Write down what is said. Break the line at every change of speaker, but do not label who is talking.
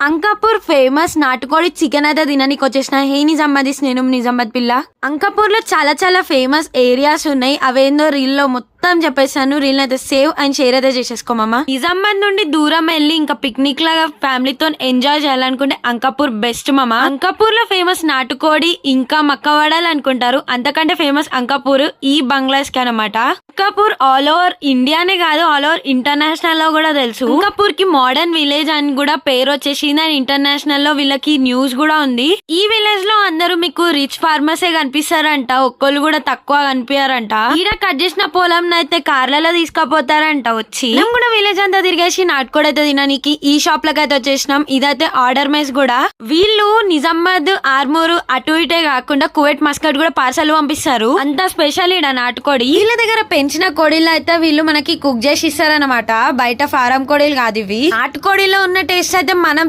Ankapur famous నాటుకోడి chicken అయితే తిననీకి వచ్చేసిన. హే నిజామాబాద్, నేను నిజామాబాద్ పిల్ల. అంకాపూర్ లో చాలా ఫేమస్ ఏరియాస్ ఉన్నాయి. అవేందో రీల్ లో మొత్తం చెప్పేసాను. రీల్ అయితే సేవ్ అండ్ షేర్ అయితే చేసేసుకోమమ్మా. నిజామాబాద్ నుండి దూరం వెళ్ళి ఇంకా పిక్నిక్ లాగా ఫ్యామిలీతో ఎంజాయ్ చేయాలనుకుంటే అంకాపూర్ బెస్ట్ మామ. అంకాపూర్ లో ఫేమస్ నాటుకోడి ఇంకా మక్కవడాలు అనుకుంటారు. అంతకంటే ఫేమస్ అంకాపూర్ ఈ బంగ్లాస్ కి అనమాట. అంకాపూర్ ఆల్ ఓవర్ ఇండియానే కాదు, ఆల్ ఓవర్ ఇంటర్నేషనల్ లో కూడా తెలుసు. అంకాపూర్ కి మోడర్న్ విలేజ్ అని కూడా పేరు వచ్చేసింది. అండ్ ఇంటర్నేషనల్ లో వీళ్ళకి న్యూస్ కూడా ఉంది. ఈ విలేజ్ లో అందరూ మీకు రిచ్ ఫార్మర్సే కనిపిస్తారంట. ఒక్కళ్ళు కూడా తక్కువ కనిపించారంట. ఈడ కట్ చేసిన పొలం అయితే కార్లలో తీసుకుపోతారంట. వచ్చి మేము కూడా విలేజ్ అంతా తిరిగేసి నాటుకోడి అయితే తినడానికి ఈ షాప్ లకి అయితే వచ్చేసినాం. ఇదైతే ఆర్డర్ మేస్ కూడా. వీళ్ళు నిజామాబాద్, ఆర్మూరు అటు ఇటే కాకుండా కువైట్, మస్కట్ కూడా పార్సల్ పంపిస్తారు. అంత స్పెషల్ ఈడ నాటుకోడి. వీళ్ళ దగ్గర పెంచిన కోడిలు అయితే వీళ్ళు మనకి కుక్ చేసి ఇస్తారనమాట. బయట ఫారం కోడిలు కాదు ఇవి. నాటుకోడిలో ఉన్న టేస్ట్ అయితే మనం